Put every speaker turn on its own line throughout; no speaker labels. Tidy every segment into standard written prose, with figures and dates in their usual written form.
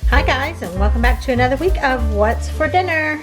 Hi guys, and welcome back to another week of What's for Dinner.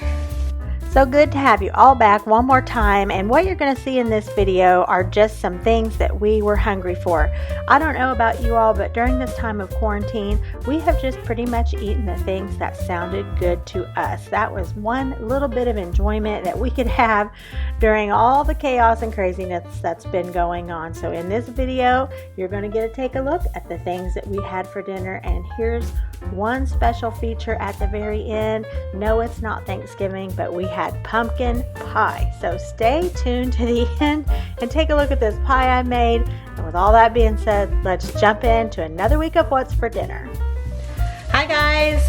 So good to have you all back one more time, and what you're going to see in this video are just some things that we were hungry for. I don't know about you all, but during this time of quarantine, we have just pretty much eaten the things that sounded good to us. That was one little bit of enjoyment that we could have during all the chaos and craziness that's been going on. So in this video, you're going to get to take a look at the things that we had for dinner, and here's one special feature at the very end. No, it's not Thanksgiving, but we had pumpkin pie. So stay tuned to the end and take a look at this pie I made. And with all that being said, let's jump into another week of What's for Dinner. Hi guys!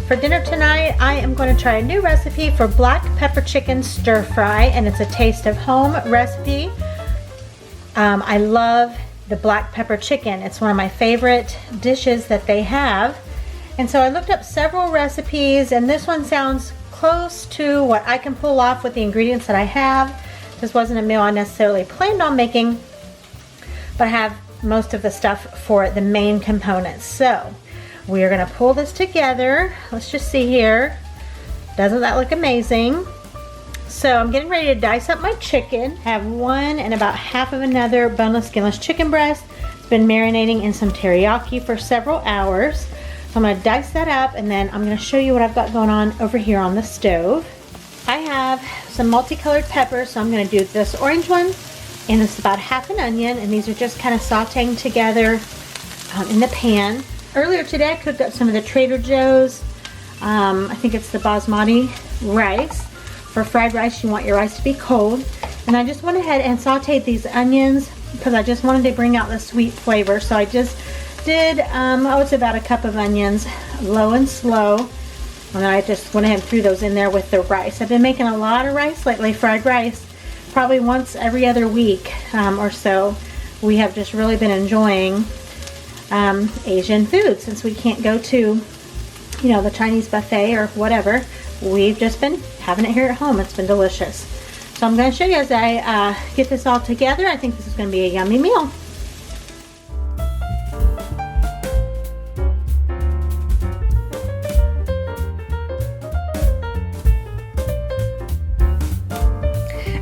For dinner tonight, I am going to try a new recipe for black pepper chicken stir fry, and it's a taste of home recipe. I love the black pepper chicken. It's one of my favorite dishes that they have. And so I looked up several recipes, and this one sounds close to what I can pull off with the ingredients that I have. This wasn't a meal I necessarily planned on making, but I have most of the stuff for the main components. So we are going to pull this together. Let's just see here. Doesn't that look amazing? So I'm getting ready to dice up my chicken. I have one and about half of another boneless, skinless chicken breast. It's been marinating in some teriyaki for several hours. So I'm going to dice that up, and then I'm going to show you what I've got going on over here on the stove. I have some multicolored peppers, so I'm going to do this orange one, and this is about half an onion, and these are just kind of sauteing together in the pan. Earlier today I cooked up some of the Trader Joe's, I think it's the basmati rice. For fried rice, you want your rice to be cold. And I just went ahead and sauteed these onions because I just wanted to bring out the sweet flavor. So I just did, I would say about a cup of onions, low and slow. And then I just went ahead and threw those in there with the rice. I've been making a lot of rice lately, fried rice, probably once every other week or so. We have just really been enjoying Asian food since we can't go to, you know, the Chinese buffet or whatever. We've just been having it here at home. It's been delicious. So I'm going to show you as I get this all together. I think this is going to be a yummy meal.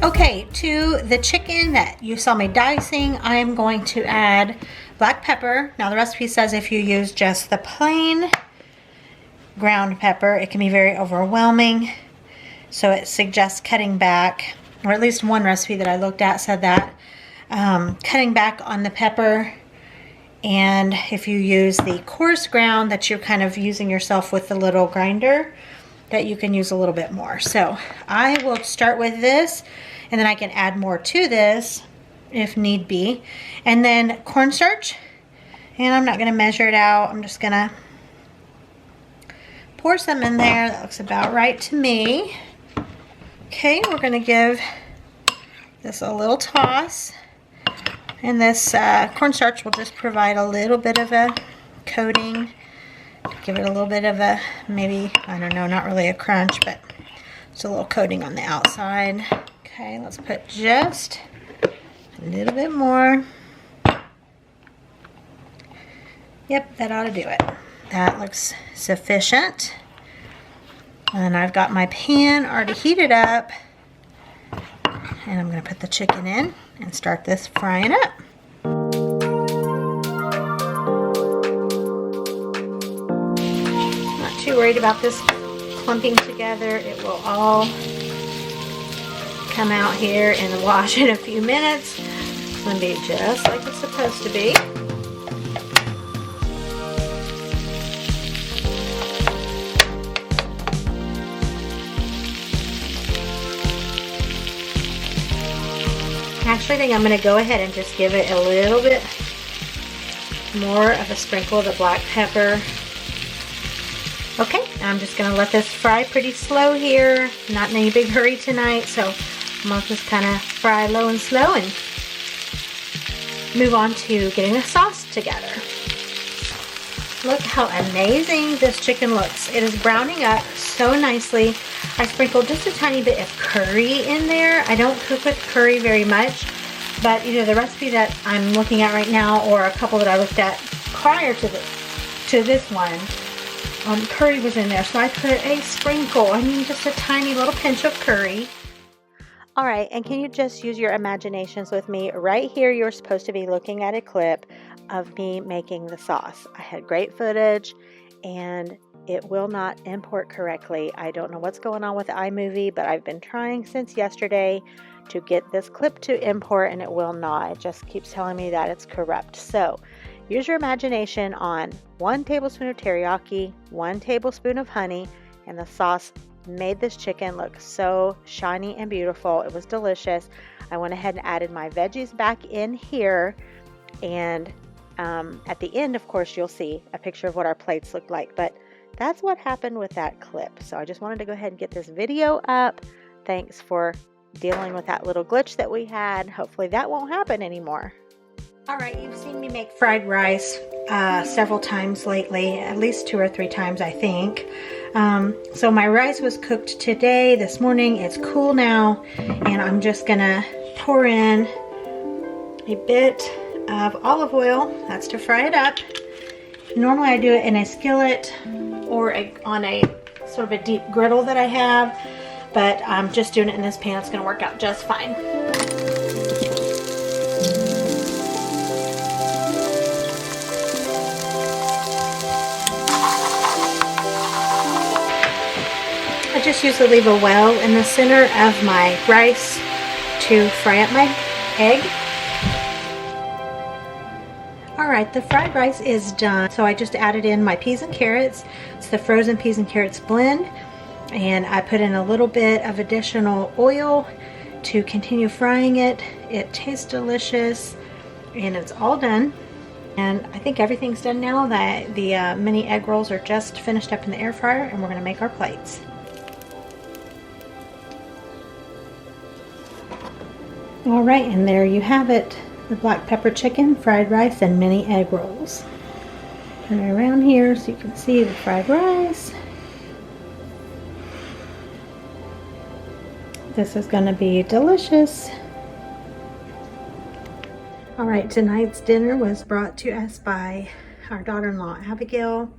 Okay, to the chicken that you saw me dicing, I am going to add black pepper. Now the recipe says if you use just the plain ground pepper, it can be very overwhelming. So it suggests cutting back, or at least one recipe that I looked at said that. Cutting back on the pepper, and if you use the coarse ground that you're kind of using yourself with the little grinder, that you can use a little bit more. So I will start with this, and then I can add more to this if need be. And then cornstarch, and I'm not going to measure it out. I'm just going to pour some in there. That looks about right to me. Okay, we're going to give this a little toss. And this cornstarch will just provide a little bit of a coating. Give it a little bit of a, maybe, I don't know, not really a crunch, but just a little coating on the outside. Okay, let's put just a little bit more. Yep, that ought to do it. That looks sufficient. And I've got my pan already heated up. And I'm going to put the chicken in and start this frying up. Not too worried about this clumping together. It will all come out here in the wash in a few minutes. It's going to be just like it's supposed to be. Actually, I think I'm going to go ahead and just give it a little bit more of a sprinkle of the black pepper. Okay, I'm just going to let this fry pretty slow here. Not in any big hurry tonight, so I'm going to just kind of fry low and slow and move on to getting the sauce together. Look how amazing this chicken looks. It is browning up so nicely. I sprinkled just a tiny bit of curry in there. I don't cook with curry very much, but either the recipe that I'm looking at right now or a couple that I looked at prior to this one curry was in there, so I put a sprinkle, I mean just a tiny little pinch of curry. All right, and can you just use your imaginations with me? Right here, you're supposed to be looking at a clip of me making the sauce. I had great footage, and it will not import correctly. I don't know what's going on with iMovie, but I've been trying since yesterday to get this clip to import, and it will not. It just keeps telling me that it's corrupt. So use your imagination on 1 tablespoon of teriyaki, 1 tablespoon of honey, and the sauce made this chicken look so shiny and beautiful. It was delicious. I went ahead and added my veggies back in here, and at the end, of course, you'll see a picture of what our plates look like, but that's what happened with that clip. So I just wanted to go ahead and get this video up. Thanks for dealing with that little glitch that we had. Hopefully that won't happen anymore. All right, you've seen me make fried rice several times lately, at least 2 or 3 times, I think. So my rice was cooked today, this morning. It's cool now, and I'm just gonna pour in a bit of olive oil. That's to fry it up. Normally I do it in a skillet or on a sort of a deep griddle that I have, but I'm just doing it in this pan. It's gonna work out just fine. I just usually leave a well in the center of my rice to fry up my egg. Alright, the fried rice is done. So I just added in my peas and carrots. It's the frozen peas and carrots blend. And I put in a little bit of additional oil to continue frying it. It tastes delicious, and it's all done. And I think everything's done now. The mini egg rolls are just finished up in the air fryer, and we're going to make our plates. Alright, and there you have it. The black pepper chicken, fried rice, and mini egg rolls. Turn it around here so you can see the fried rice. This is going to be delicious. Alright, tonight's dinner was brought to us by our daughter-in-law, Abigail.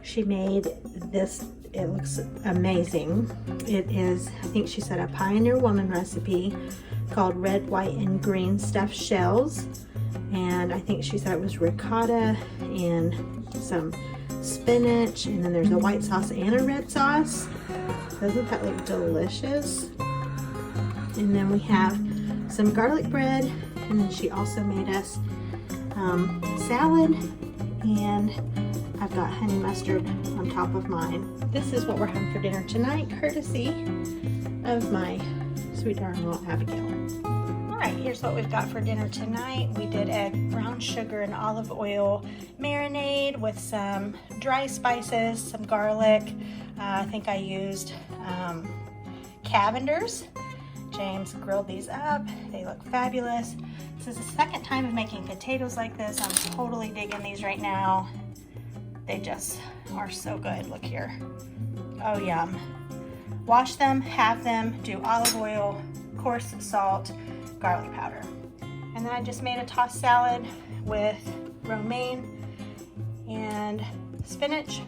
She made this. It looks amazing. It is, I think she said, a Pioneer Woman recipe called red, white, and green stuffed shells. And I think she said it was ricotta and some spinach, and then there's a white sauce and a red sauce. Doesn't that look delicious? And then we have some garlic bread, and then she also made us salad, and I've got honey mustard on top of mine. This is what we're having for dinner tonight, courtesy of my sweet daughter-in-law, Abigail. Alright, here's what we've got for dinner tonight. We did a brown sugar and olive oil marinade with some dry spices, some garlic. I think I used Cavenders. James grilled these up. They look fabulous. This is the second time of making potatoes like this. I'm totally digging these right now. They just are so good. Look here. Oh, yum. Wash them, halve them, do olive oil, coarse salt, garlic powder. And then I just made a tossed salad with romaine and spinach,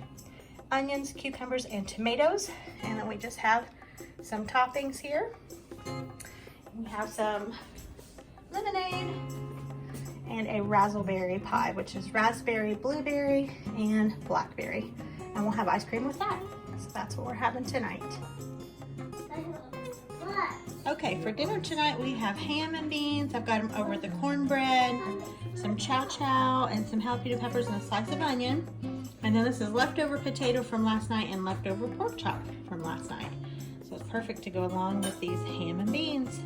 onions, cucumbers, and tomatoes. And then we just have some toppings here. We have some lemonade and a raspberry pie, which is raspberry, blueberry, and blackberry. And we'll have ice cream with that. So that's what we're having tonight. Okay, for dinner tonight we have ham and beans. I've got them over the cornbread, some chow chow, and some jalapeno peppers and a slice of onion. And then this is leftover potato from last night and leftover pork chop from last night. So it's perfect to go along with these ham and beans.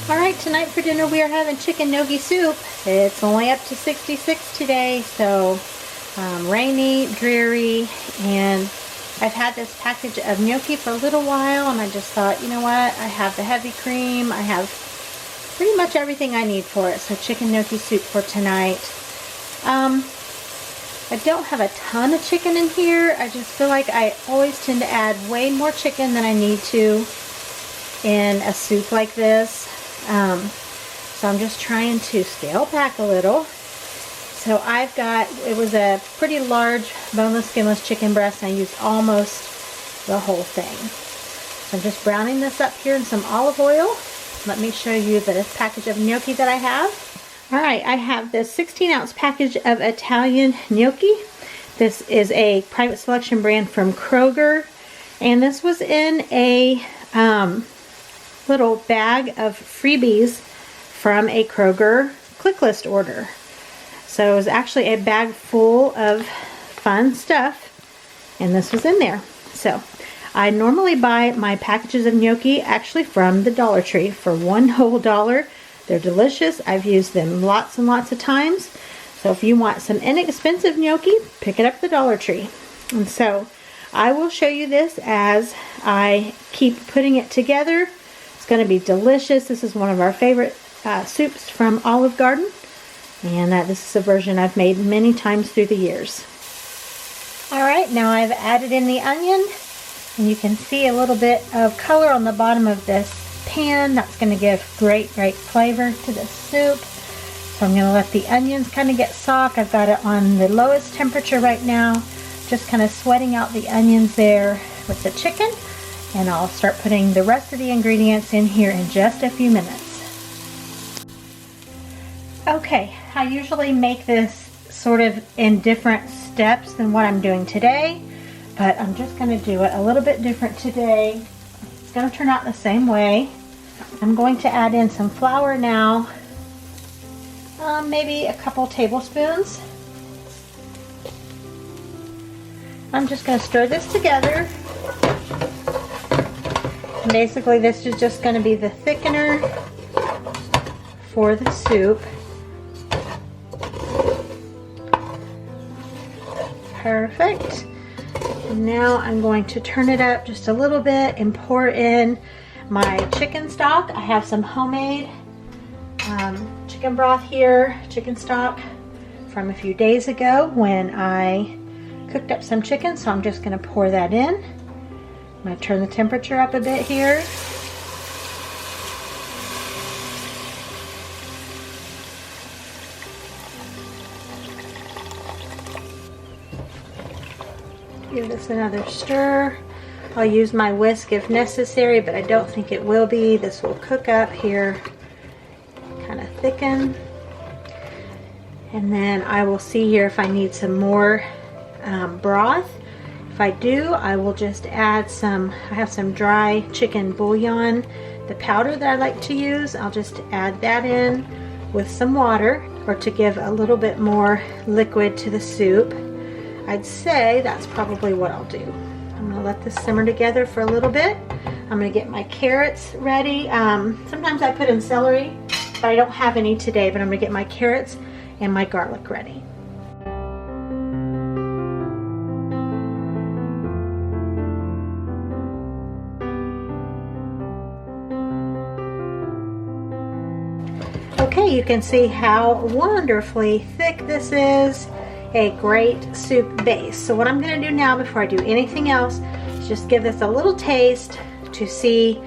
Alright, tonight for dinner we are having chicken gnocchi soup. It's only up to 66 today, so rainy, dreary, and I've had this package of gnocchi for a little while, and I just thought, you know what, I have the heavy cream, I have pretty much everything I need for it, so chicken gnocchi soup for tonight. I don't have a ton of chicken in here. I just feel like I always tend to add way more chicken than I need to in a soup like this. So I'm just trying to scale back a little. So it was a pretty large boneless, skinless chicken breast, and I used almost the whole thing. So I'm just browning this up here in some olive oil. Let me show you the package of gnocchi that I have. All right, I have this 16-ounce package of Italian gnocchi. This is a private selection brand from Kroger, and this was in a little bag of freebies from a Kroger click list order. So it was actually a bag full of fun stuff, and this was in there. So I normally buy my packages of gnocchi actually from the Dollar Tree for $1 whole. They're delicious. I've used them lots and lots of times. So if you want some inexpensive gnocchi, pick it up at the Dollar Tree. And so I will show you this as I keep putting it together. It's going to be delicious. This is one of our favorite soups from Olive Garden. And this is a version I've made many times through the years. Alright, now I've added in the onion. And you can see a little bit of color on the bottom of this pan. That's going to give great flavor to the soup. So I'm going to let the onions kind of get soft. I've got it on the lowest temperature right now. Just kind of sweating out the onions there with the chicken. And I'll start putting the rest of the ingredients in here in just a few minutes. Okay, I usually make this sort of in different steps than what I'm doing today, but I'm just going to do it a little bit different today. It's going to turn out the same way. I'm going to add in some flour now, maybe a couple tablespoons. I'm just going to stir this together. And basically this is just going to be the thickener for the soup. Perfect. And now I'm going to turn it up just a little bit and pour in my chicken stock. I have some homemade chicken broth here, chicken stock from a few days ago when I cooked up some chicken, so I'm just going to pour that in. I'm going to turn the temperature up a bit here. Give this another stir. I'll use my whisk if necessary, but I don't think it will be. This will cook up here, kind of thicken. And then I will see here if I need some more broth. If I do, I will just add some, I have some dry chicken bouillon, the powder that I like to use. I'll just add that in with some water, or to give a little bit more liquid to the soup. I'd say that's probably what I'll do. I'm going to let this simmer together for a little bit. I'm going to get my carrots ready. Sometimes I put in celery, but I don't have any today, but I'm going to get my carrots and my garlic ready. Okay, you can see how wonderfully thick this is. A great soup base. So what I'm going to do now before I do anything else is just give this a little taste to see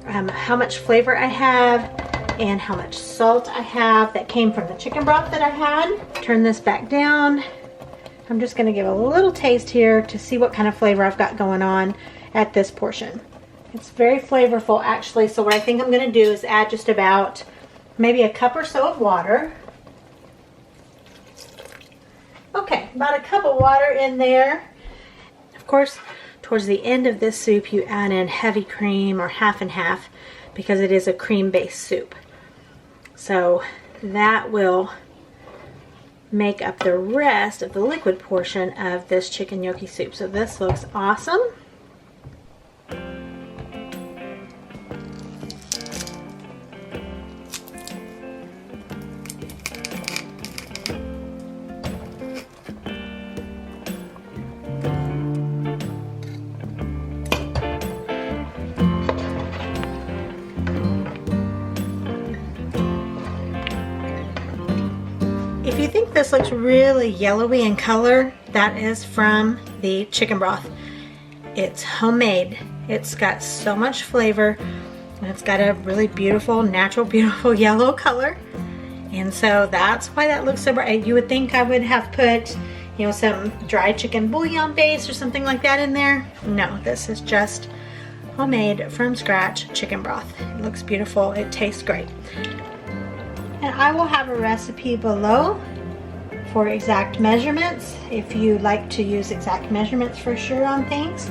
how much flavor I have and how much salt I have that came from the chicken broth that I had. Turn this back down. I'm just going to give a little taste here to see what kind of flavor I've got going on at this portion. It's very flavorful actually, so what I think I'm going to do is add just about maybe a cup or so of water. Okay, about a cup of water in there. Of course, towards the end of this soup, you add in heavy cream or half and half because it is a cream-based soup. So that will make up the rest of the liquid portion of this chicken gnocchi soup. So this looks awesome. If you think this looks really yellowy in color, that is from the chicken broth. It's homemade. It's got so much flavor, and it's got a really beautiful, natural, beautiful yellow color. And so that's why that looks so bright. You would think I would have put, you know, some dried chicken bouillon base or something like that in there. No, this is just homemade from scratch chicken broth. It looks beautiful. It tastes great. And I will have a recipe below for exact measurements. If you like to use exact measurements for sure on things,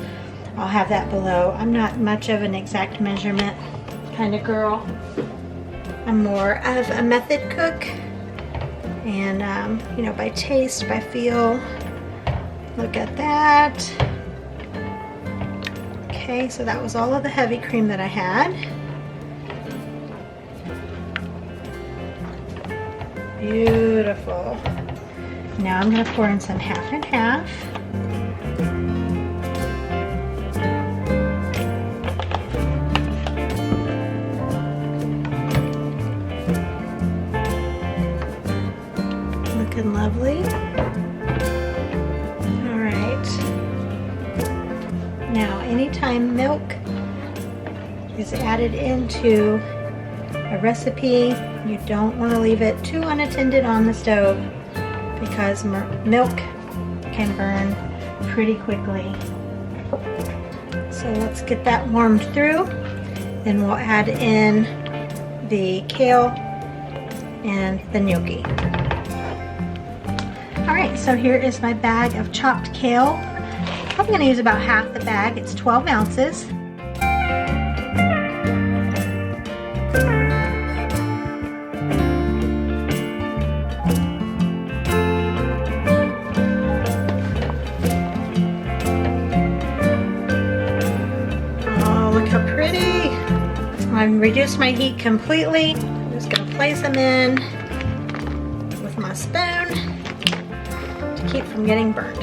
I'll have that below. I'm not much of an exact measurement kind of girl. I'm more of a method cook, and you know, by taste, by feel. Look at that. Okay, so that was all of the heavy cream that I had. Beautiful. Now I'm going to pour in some half and half. Looking lovely. All right. Now, anytime milk is added into a recipe, you don't want to leave it too unattended on the stove because milk can burn pretty quickly. So let's get that warmed through. Then we'll add in the kale and the gnocchi. Alright, so here is my bag of chopped kale. I'm going to use about half the bag. It's 12 ounces. Oh, look how pretty. I've reduced my heat completely. I'm just going to place them in with my spoon to keep from getting burnt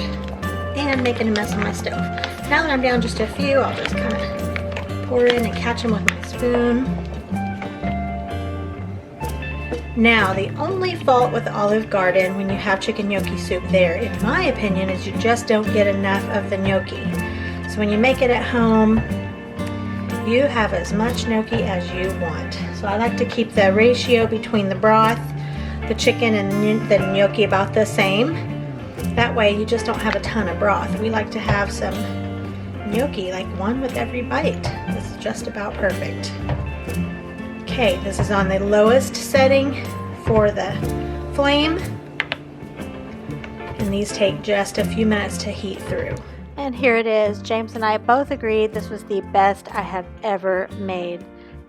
and making a mess on my stove. Now that I'm down just a few, I'll just kind of pour in and catch them with my spoon. Now, the only fault with Olive Garden when you have chicken gnocchi soup there, in my opinion, is you just don't get enough of the gnocchi. So when you make it at home, you have as much gnocchi as you want. So I like to keep the ratio between the broth, the chicken, and the gnocchi about the same. That way you just don't have a ton of broth. We like to have some gnocchi, like one with every bite. This is just about perfect. Okay, this is on the lowest setting for the flame. And these take just a few minutes to heat through. And here it is. James and I both agreed this was the best I have ever made.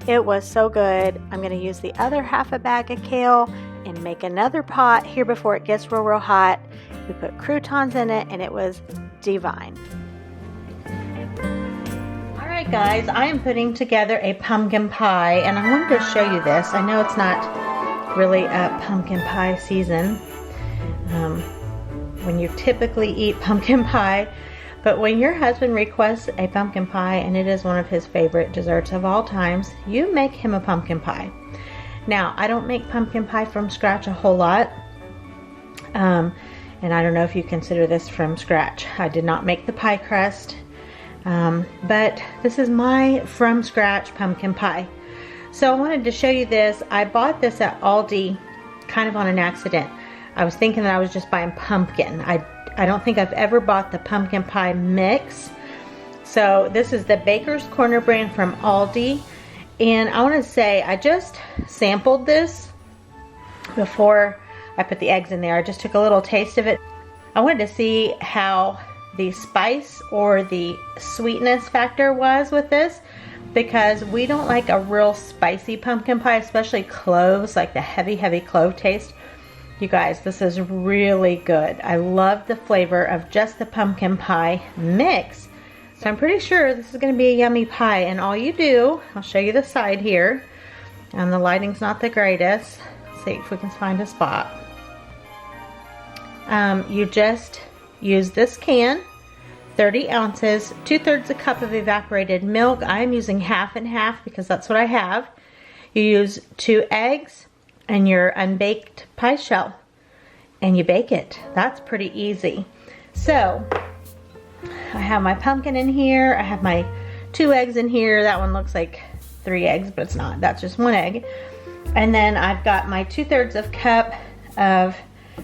It was so good. I'm going to use the other half a bag of kale and make another pot here before it gets real hot. We put croutons in it and it was divine. Alright guys, I am putting together a pumpkin pie and I wanted to show you this. I know it's not really a pumpkin pie season when you typically eat pumpkin pie, but when your husband requests a pumpkin pie and it is one of his favorite desserts of all times, you make him a pumpkin pie. Now, I don't make pumpkin pie from scratch a whole lot. And I don't know if you consider this from scratch. I did not make the pie crust, but this is my from scratch pumpkin pie. So I wanted to show you this. I bought this at Aldi kind of on an accident. I was thinking that I was just buying pumpkin. I don't think I've ever bought the pumpkin pie mix. So this is the Baker's Corner brand from Aldi. And I want to say I just sampled this before I put the eggs in there. I just took a little taste of it. I wanted to see how the spice or the sweetness factor was with this, because we don't like a real spicy pumpkin pie, especially cloves, like the heavy clove taste. You guys, this is really good. I love the flavor of just the pumpkin pie mix. So I'm pretty sure this is going to be a yummy pie. And all you do, I'll show you the side here. And the lighting's not the greatest. Let's see if we can find a spot. You just use this can, 30 ounces, 2/3 a cup of evaporated milk. I'm using half and half because that's what I have. You use 2 eggs and your unbaked pie shell and you bake it. That's pretty easy. So I have my pumpkin in here. I have my 2 eggs in here. That one looks like 3 eggs, but it's not. That's just 1 egg. And then I've got my 2/3 of cup of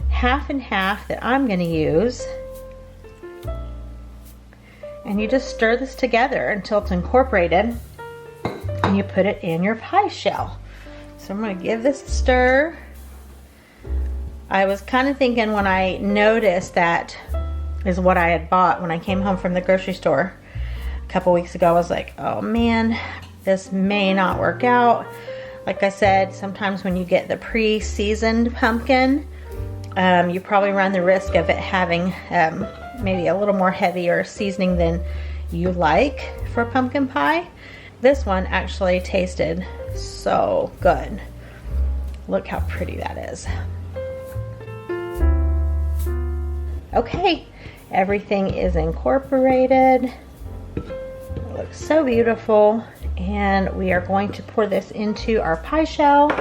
half and half that I'm going to use. And you just stir this together until it's incorporated, and you put it in your pie shell. So I'm going to give this a stir. I was kind of thinking when I noticed that is what I had bought when I came home from the grocery store a couple weeks ago, I was like, oh man, this may not work out. Like I said, sometimes when you get the pre-seasoned pumpkin, you probably run the risk of it having maybe a little more heavier seasoning than you like for pumpkin pie. This one actually tasted so good. Look how pretty that is. Okay, everything is incorporated. It looks so beautiful, and we are going to pour this into our pie shell.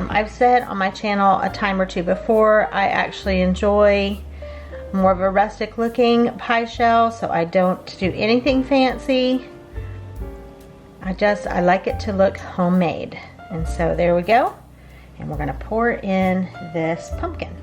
I've said on my channel a time or two before, I actually enjoy more of a rustic looking pie shell, so I don't do anything fancy. I like it to look homemade. And so there we go. And we're going to pour in this pumpkin.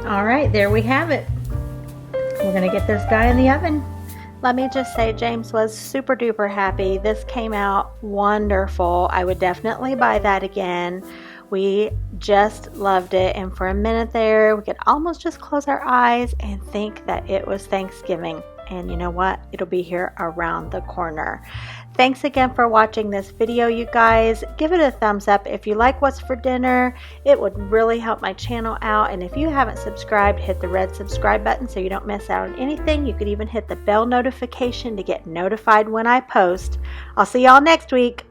All right, there we have it. We're gonna get this guy in the oven. Let me just say, James was super duper happy. This came out wonderful. I would definitely buy that again. We just loved it, and for a minute there, we could almost just close our eyes and think that it was Thanksgiving. And you know what? It'll be here around the corner. Thanks again for watching this video, you guys. Give it a thumbs up if you like what's for dinner. It would really help my channel out. And if you haven't subscribed, hit the red subscribe button so you don't miss out on anything. You could even hit the bell notification to get notified when I post. I'll see y'all next week.